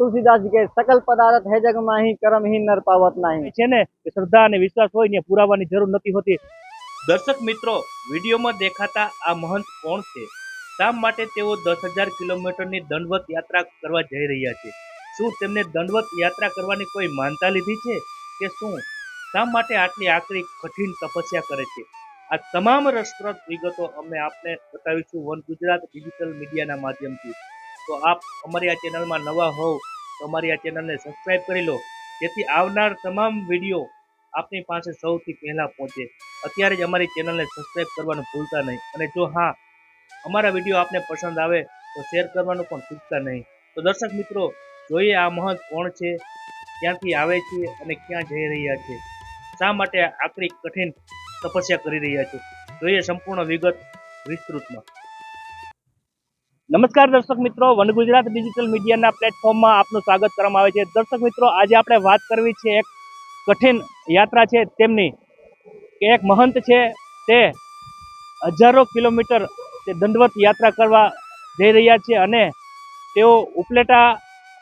तुलसीदास जी के सकल पदार्थ है जग माही कर्म ही नर पावत नाही છે ને કે શ્રદ્ધા અને વિશ્વાસ હોય ને પુરાવાની જરૂર નથી હોતી। દર્શક મિત્રો, વિડીયોમાં દેખાતા આ મહંત કોણ છે? શા માટે તેઓ 10,000 કિલોમીટરની દંડવત યાત્રા કરવા જઈ રહ્યા છે? શું તેમને દંડવત યાત્રા કરવાની કોઈ માનતા લીધી છે કે શું? શા માટે આટલી આકરી કઠિન તપસ્યા કરે છે? આ તમામ રસપ્રદ વિગતો અમે આપને બતાવીશું વન ગુજરાત ડિજિટલ મીડિયાના માધ્યમથી। તો આપ અમારી આ ચેનલમાં નવા હોવ તો અમારી આ ચેનલને સબસ્ક્રાઇબ કરી લો, જેથી આવનાર તમામ વિડીયો આપની પાસે સૌથી પહેલા પહોંચે। અત્યારે જ અમારી ચેનલને સબસ્ક્રાઇબ કરવાનું ભૂલતા નહીં, અને જો હા અમારા વિડીયો આપને પસંદ આવે તો શેર કરવાનું પણ ચૂકતા નહીં। તો દર્શક મિત્રો, જોઈએ આ મહંત કોણ છે, ક્યાંથી આવે છે અને ક્યાં જઈ રહ્યા છે, શા માટે આકરી કઠિન તપસ્યા કરી રહ્યા છે, જોઈએ સંપૂર્ણ વિગત વિસ્તૃતમાં। નમસ્કાર દર્શક મિત્રો, વન ગુજરાત ડિજિટલ મીડિયાના પ્લેટફોર્મમાં આપનું સ્વાગત કરવામાં આવે છે। દર્શક મિત્રો, આજે આપણે વાત કરવી છે એક કઠિન યાત્રા છે તેમની, કે એક મહંત છે તે હજારો કિલોમીટર તે દંડવત યાત્રા કરવા જઈ રહ્યા છે, અને તેઓ ઉપલેટા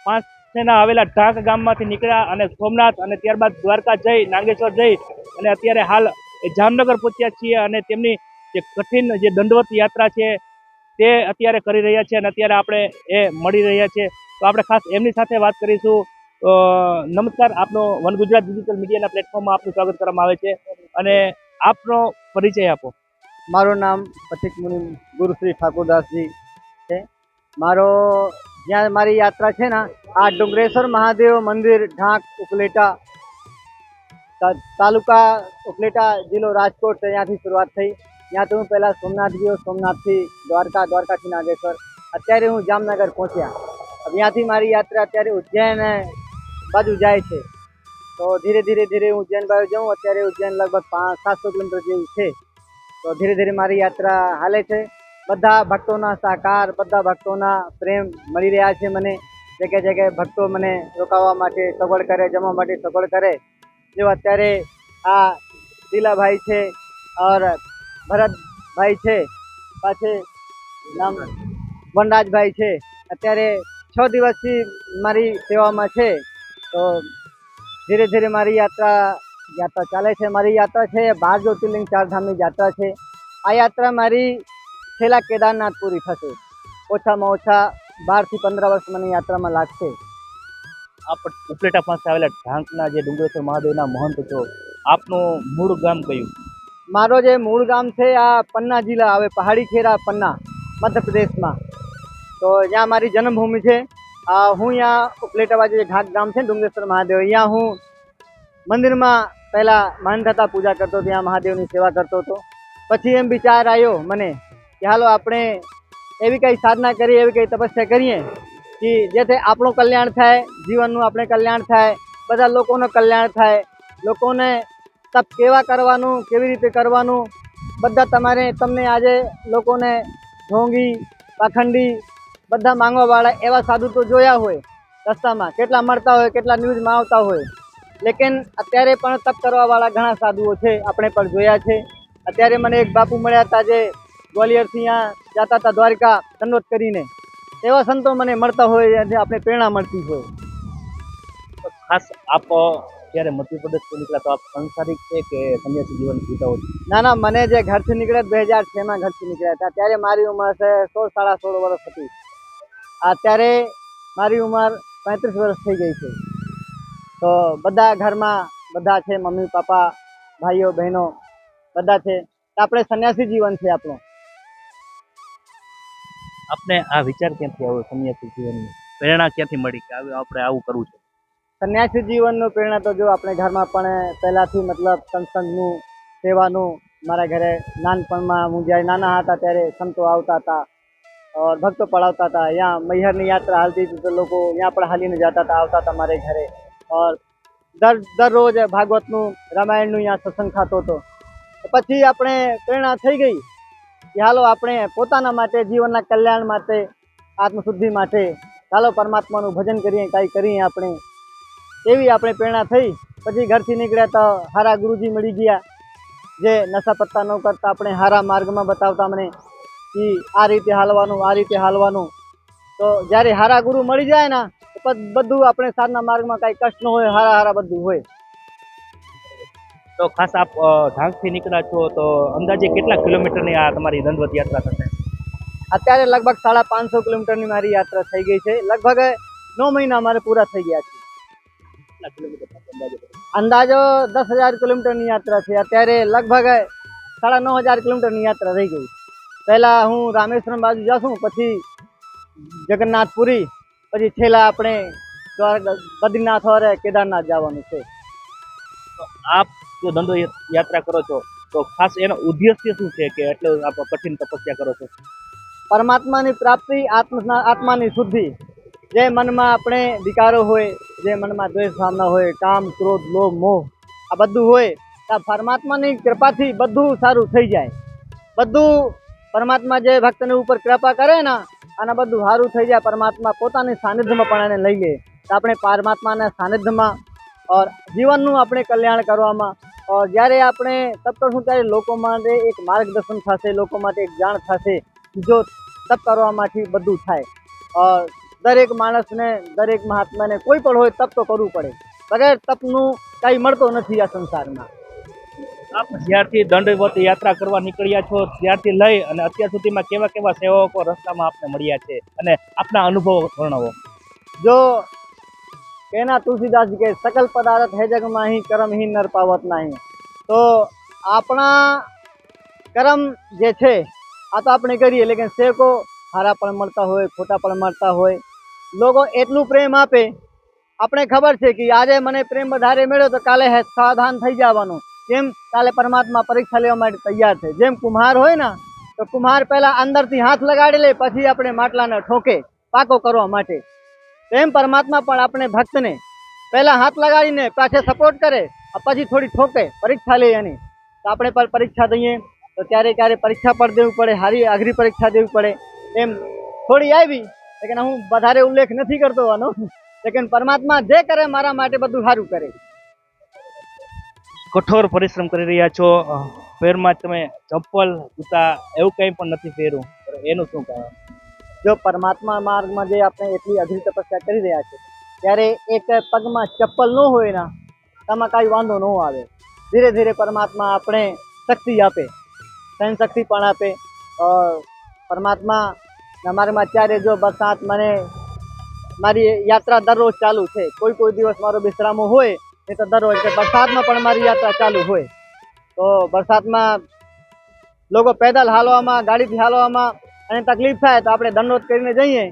પાસેના આવેલા ઢાંક ગામમાંથી નીકળ્યા અને સોમનાથ અને ત્યારબાદ દ્વારકા જઈ, નાગેશ્વર જઈ અને અત્યારે હાલ જામનગર પહોંચ્યા છીએ, અને તેમની જે કઠિન જે દંડવત યાત્રા છે તે અત્યારે કરી રહ્યા છે, અને અત્યારે આપણે એ મળી રહ્યા છે। તો આપણે ખાસ એમની સાથે વાત કરીશું। નમસ્કાર, આપનો વન ગુજરાત ડિજિટલ મીડિયાના પ્લેટફોર્મમાં આપનું સ્વાગત કરવામાં આવે છે, અને આપનો પરિચય આપો। મારું નામ પથિક મુનિ ગુરુશ્રી ઠાकुरदासજી છે। જ્યાં મારી યાત્રા છે ને, આ ડુંગરેશ્વર મહાદેવ મંદિર ઢાંક ઉપલેટા તાલુકા ઉપલેટા જિલ્લો રાજકોટ, ત્યાંથી શરૂઆત થઈ। ત્યાંથી હું પહેલાં સોમનાથ ગયો, સોમનાથથી દ્વારકા, દ્વારકાથી નાગેશ્વર, અત્યારે હું જામનગર પહોંચ્યા। ત્યાંથી મારી યાત્રા અત્યારે ઉજ્જૈન બાજુ જાય છે। તો ધીરે ધીરે હું ઉજ્જૈન બાજુ જાઉં। અત્યારે ઉજ્જૈન લગભગ 700 કિલોમીટર જેવું છે। તો ધીરે ધીરે મારી યાત્રા હાલે છે। બધા ભક્તોના સહકાર, બધા ભક્તોના પ્રેમ મળી રહ્યા છે મને। જગ્યાએ જગ્યાએ ભક્તો મને રોકાવા માટે સગવડ કરે, જમવા માટે સગવડ કરે। જો અત્યારે આ દિલાભાઈ છે ઓર ભરતભાઈ છે, પાછે નામ વનરાજભાઈ છે, અત્યારે 6 દિવસથી મારી સેવામાં છે। તો ધીરે ધીરે મારી યાત્રા ચાલે છે। મારી યાત્રા છે 12 જ્યોતિર્લિંગ 4 ધામની યાત્રા છે। આ યાત્રા મારી છેલ્લા કેદારનાથ પૂરી થશે। ઓછામાં ઓછા 12 થી 15 વર્ષ મને યાત્રામાં લાગશે। આપ ઉપલેટા પાસે આવેલા ઢાંકના જે ડુંગરેશ્વર મહાદેવના મહંત છો, આપનું મૂળ ગામ કયું? મારો જે મૂળ ગામ છે આ પન્ના જિલ્લા આવે, પહાડી ખેરા પન્ના, મધ્યપ્રદેશમાં। તો ત્યાં મારી જન્મભૂમિ છે। હું ત્યાં ઉપલેટા બાજુ જે ઢાંક ગામ છે ડુંગરેશ્વર મહાદેવ, અહીંયા હું મંદિરમાં પહેલાં મહંત હતા, પૂજા કરતો, ત્યાં મહાદેવની સેવા કરતો હતો। પછી એમ વિચાર આવ્યો મને કે હાલો આપણે એવી કંઈ સાધના કરીએ, એવી કંઈ તપસ્યા કરીએ કે જેથી આપણું કલ્યાણ થાય, જીવનનું આપણે કલ્યાણ થાય, બધા લોકોનું કલ્યાણ થાય। લોકોને તપ કેવા કરવાનું, કેવી રીતે કરવાનું, બધા તમને આજે લોકોને ઢોંગી, પાખંડી, બધા માંગવાવાળા એવા સાધુ તો જોયા હોય રસ્તામાં, કેટલા મળતા હોય, કેટલા ન્યૂઝમાં આવતા હોય, લેકિન અત્યારે પણ તપ કરવાવાળા ઘણા સાધુઓ છે, આપણે પણ જોયા છે। અત્યારે મને એક બાપુ મળ્યા હતા જે ગ્વાલિયરથી અહીંયા જતા હતા દ્વારકા દંડવત કરીને। એવા સંતો મને મળતા હોય, આપણે પ્રેરણા મળતી હોય। તો ખાસ આપ ત્યારે મધ્યપ્રદેશથી નીકળ્યા તો આપ સંસારિક છે કે સંન્યાસી જીવન જીવતા હોય? ના, મને જે ઘરથી નીકળ્યા 2006માં ઘરથી નીકળ્યા હતા, ત્યારે મારી ઉંમર છે 16 સાડા 16 વર્ષ હતી। અત્યારે મારી ઉંમર 35 વર્ષ થઈ ગઈ છે। તો બધા ઘરમાં બધા છે, મમ્મી પપ્પા, ભાઈઓ બહેનો બધા છે। તો આપણે સંન્યાસી જીવન છે આપણું। આપને આ વિચાર ક્યાંથી આવ્યો સંન્યાસી જીવનની પ્રેરણા ક્યાંથી મળી કે આપણે આવું કરવું છે? સંન્યાસી જીવનનું પ્રેરણા તો જો આપણે ઘરમાં પણ પહેલાંથી મતલબ સંતનું સેવાનું, મારા ઘરે નાનપણમાં હું જ્યારે નાના હતા ત્યારે સંતો આવતા હતા और ભક્તો પડાવતા હતા। અહીંયા મૈહરની યાત્રા હાલતી હતી તો લોકો અહીંયા પણ હાલીને જતા હતા, આવતા હતા મારે ઘરે। और દરરોજ ભાગવતનું, રામાયણનું અહીંયા સત્સંગ થતો હતો। પછી આપણે પ્રેરણા થઈ ગઈ કે હાલો આપણે પોતાના માટે, જીવનના કલ્યાણ માટે, આત્મશુદ્ધિ માટે ચાલો પરમાત્માનું ભજન કરીએ, કાંઈ કરીએ આપણે, એવી આપણે પ્રેરણા થઈ। પછી ઘરથી નીકળ્યા તો હારા ગુરુજી મળી ગયા, જે નશા પત્તા ન કરતા આપણે હારા માર્ગમાં બતાવતા મને કે આ રીતે હાલવાનું, આ રીતે હાલવાનું। તો જ્યારે હારા ગુરુ મળી જાય ને તો બધું આપણે સાધના માર્ગમાં કાંઈ કષ્ટ ન હોય, હારા બધું હોય. તો ખાસ આપ ઢાંકથી નીકળ્યા છો તો અંદાજે કેટલા કિલોમીટરની આ તમારી દંડવત યાત્રા થશે? અત્યારે લગભગ 550 કિલોમીટરની મારી યાત્રા થઈ ગઈ છે. લગભગ 9 મહિના મારે પૂરા થઈ ગયા છે. કેટલા કિલોમીટર થશે અંદાજે? અંદાજો 10,000 કિલોમીટરની યાત્રા છે. અત્યારે લગભગ 9,500 કિલોમીટરની યાત્રા રહી ગઈ. પહેલા હું રામેશ્વરમ બાજુ જાશું, પછી જગન્નાથપુરી, પછી છેલ્લા આપણે બદ્રીનાથ ઓર કેદારનાથ જવાનું છે. તો આપ જો દંડો યાત્રા કરો છો તો ખાસ એનો ઉદ્દેશ્ય શું છે કે એટલો આપ કઠિન તપસ્યા કરો છો? પરમાત્માની પ્રાપ્તિ, આત્માની શુદ્ધિ. જે મનમાં આપણે વિકારો હોય, જે મનમાં દ્વેષ ભાવના હોય, કામ, ક્રોધ, લોભ, મોહ, આ બધું હોય તો પરમાત્માની કૃપાથી બધું સારું થઈ જાય. બધું પરમાત્મા જે ભક્તને ઉપર કૃપા કરે ને, આના બધું સારું થઈ જાય. પરમાત્મા પોતાની સાનિધ્યમાં પણ એને લઈ લે તો આપણે પરમાત્માના સાનિધ્યમાં ઓર જીવનનું આપણે કલ્યાણ કરવામાં, ઓર જ્યારે આપણે તપ કરશું ત્યારે લોકો માટે એક માર્ગદર્શન થશે, લોકો માટે એક જાણ થશે. જો તપ કરવામાંથી બધું થાય. ઓર દરેક માણસને, દરેક મહાત્માને કોઈ પણ હોય તપ તો કરવું પડે. વગર તપનું કાંઈ મળતો નથી આ સંસારમાં. આપ જ્યારથી દંડવત યાત્રા કરવા નીકળ્યા છો ત્યારથી લઈ અને અત્યાર સુધીમાં કેવા કેવા સેવકો રસ્તામાં આપને મળ્યા છે અને આપના અનુભવો વર્ણવો. जो कहना तुलसीदास जी के सकल पदार्थ है जग माही कर्म ही नर पावत नहीं. तो આપણા કર્મ જે છે આ તો આપણે કરીએ, લેकिन સેવકો સારા પણ મળતા હોય, ખોટા પણ મળતા હોય. લોકો એટલું પ્રેમ આપે, આપણે ખબર છે કે આજે મને પ્રેમ વધારે મળ્યો તો કાલે સાવધાન થઈ જવાનું. કેમ? કાલે પરમાત્મા પરીક્ષા લેવા માટે તૈયાર છે. જેમ કુમ્હાર હોય ને તો કુમ્હાર પહેલા અંદરથી હાથ લગાડી લે, પછી આપણે માટલાને ઠોકે પાકો કરવા માટે. એમ પરમાત્મા પણ આપણે ભક્તને પહેલા હાથ લગાડીને પાછે સપોર્ટ કરે, પછી થોડી ઠોકે, પરીક્ષા લે એની. તો આપણે પણ પરીક્ષા દઈએ તો ક્યારે પરીક્ષા પર દેવું પડે, હારી અઘરી પરીક્ષા દેવી પડે. એમ થોડી આવી, લેकिन હું વધારે ઉલ્લેખ નથી કરતો આનો, લેकिन પરમાત્મા જે કરે મારા માટે બધું સારું કરે. કઠોર પરિશ્રમ કરી રહ્યા છો, પેરમાં તમે ચપ્પલ, જૂતા એવું કંઈ પણ નથી પહેર્યું, એનું શું કારણ? જો પરમાત્મા માર્ગમાં જે આપણે એટલી અઘરી તપસ્યા કરી રહ્યા છે ત્યારે એક પગમાં ચપ્પલ ન હોય ને તેમાં કાંઈ વાંધો ન આવે. ધીરે ધીરે પરમાત્મા આપણે શક્તિ આપે, સહન શક્તિ પણ આપે. પરમાત્માના માર્ગમાં અત્યારે જો બરસાત, મને મારી યાત્રા દરરોજ ચાલુ છે. કોઈ દિવસ મારો વિશ્રામો હોય નહીં તો દરરોજ બરસાતમાં પણ મારી યાત્રા ચાલુ હોય. તો બરસાતમાં લોકો પેદલ હાલવામાં, ગાડીથી હાલવામાં અને તકલીફ થાય તો આપણે દંડવત કરીને જઈએ.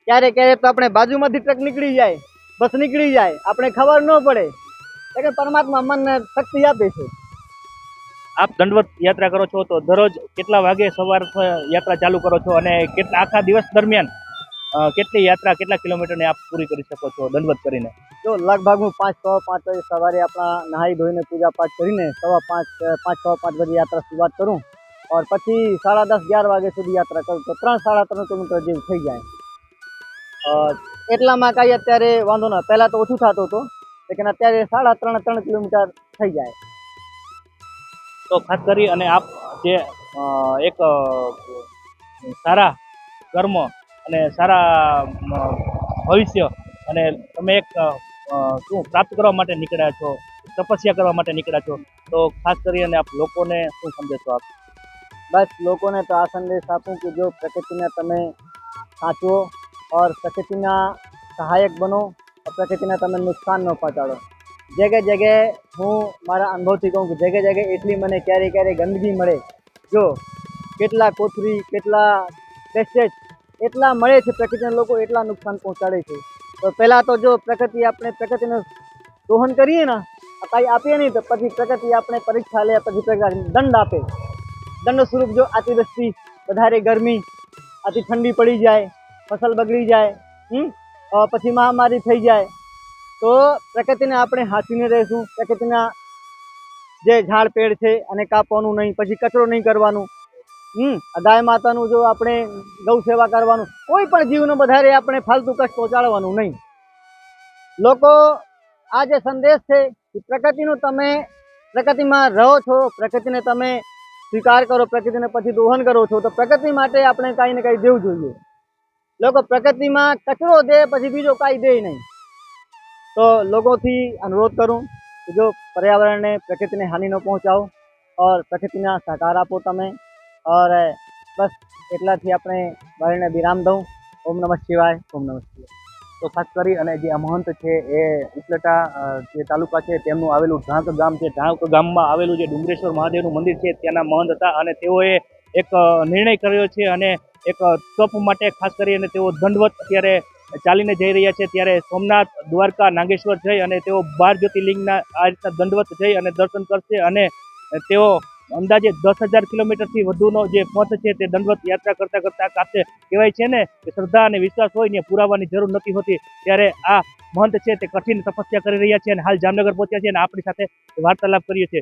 ક્યારેક તો આપણે બાજુમાંથી ટ્રક નીકળી જાય, બસ નીકળી જાય, આપણે ખબર ન પડે. એટલે પરમાત્મા મનને શક્તિ આપે છે. આપ દંડવત યાત્રા કરો છો તો દરરોજ કેટલા વાગે સવાર યાત્રા ચાલુ કરો છો અને કેટલા આખા દિવસ દરમિયાન કેટલી યાત્રા, કેટલા કિલોમીટરની આપ પૂરી કરી શકો છો દંડવત કરીને? જો લગભગ હું 5-5 વાગે સવારે આપણા નહાઈ ધોઈને પૂજા પાઠ કરીને 5:30 બજે યાત્રા શરૂઆત કરું. और પછી 10:30-11 વાગે સુધી યાત્રા કરું તો 3-3.5 કિલોમીટર જેવું થઈ જાય. એટલામાં કાંઈ અત્યારે વાંધો ન. પહેલાં તો ઓછું થતું હતું, લેकिन અત્યારે 3.5 કિલોમીટર થઈ જાય. તો ખાસ કરી અને આપ જે એક સારા કર્મ અને સારા ભવિષ્ય અને તમે એક શું પ્રાપ્ત કરવા માટે નીકળ્યા છો, તપસ્યા કરવા માટે નીકળ્યા છો, તો ખાસ કરીને આપ લોકોને શું સંદેશો આપ? બસ લોકોને તો આ સંદેશ આપું કે જો પ્રકૃતિને તમે સાચવો और પ્રકૃતિના સહાયક બનો, પ્રકૃતિને તમે નુકસાન ન પહોંચાડો. જગ્યાએ હું મારા અનુભવથી કહું કે જગ્યાએ એટલી મને ક્યારે ગંદકી મળે. જો કેટલા કોથળી, કેટલા પેસ્ટેજ એટલા મળે છે પ્રકૃતિના, લોકો એટલા નુકસાન પહોંચાડે છે. તો પહેલાં તો જો આપણે પ્રકૃતિનું દોહન કરીએ ને, કાંઈ આપીએ નહીં તો પછી પ્રકૃતિ આપણે પરીક્ષા લે, પછી પ્રકૃતિ દંડ આપે. દંડ સ્વરૂપ જો અતિવૃષ્ટિ, વધારે ગરમી, અતિ ઠંડી પડી જાય, ફસલ બગડી જાય, પછી મહામારી થઈ જાય, તો પ્રકૃતિને આપણે હાંચવીને રહીશું. પ્રકૃતિના જે ઝાડ પેડ છે અને કાપવાનું નહીં, પછી કચરો નહીં કરવાનું. ગાય માતાનું જો આપણે ગૌ સેવા કરવાનું, કોઈ પણ જીવનો વધારે આપણે ફાલતુ કષ્ટ પહોંચાડવાનું નહીં. લોકો આ જે સંદેશ છે કે પ્રકૃતિનું તમે પ્રકૃતિમાં રહો છો, પ્રકૃતિને તમે સ્વીકાર કરો, પ્રકૃતિને પછી દોહન કરો છો, તો પ્રકૃતિ માટે આપણે કાંઈ ને કાંઈ દેવું જોઈએ. લોકો પ્રકૃતિમાં કચરો દે પછી બીજો કાંઈ દે નહીં. તો લોકોથી અનુરોધ કરું કે જો पर्यावरण ने प्रकृति ने हानि न पहुंचाओ और प्रकृतिના સહકાર આપો તમે. और બસ એટલાથી આપણે વાણીને વિરામ દઉં. ઓમ નમઃ શિવાય. ઓમ નમઃ શિવાય. તો ખાસ કરી અને જે આ મહંત છે એ ઉપલેટા જે તાલુકા છે તેમનું આવેલું ઢાંક ગામ છે. ઢાંક ગામમાં આવેલું જે ડુંગરેશ્વર મહાદેવનું મંદિર છે ત્યાંના મહંત હતા અને તેઓએ એક નિર્ણય કર્યો છે અને એક તપ માટે ખાસ કરીને તેઓ દંડવત અત્યારે ચાલીને જઈ રહ્યા છે. ત્યારે સોમનાથ, દ્વારકા, નાગેશ્વર જઈ અને તેઓ 12 જ્યોતિર્લિંગના આ રીતના દંડવત જઈ અને દર્શન કરશે અને તેઓ અંદાજે 10,000 કિલોમીટરથી વધુનો જે પથ છે તે દંડવત યાત્રા કરતા કરતા કાપશે. કહેવાય છે ને કે શ્રદ્ધા અને વિશ્વાસ હોય ને પુરાવાની જરૂર નથી હોતી. ત્યારે આ મહંત છે તે કઠિન તપસ્યા કરી રહ્યા છે અને હાલ જામનગર પહોંચ્યા છે અને આપણી સાથે વાર્તાલાપ કર્યો છે.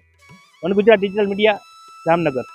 One Gujarat digital media, Jamnagar.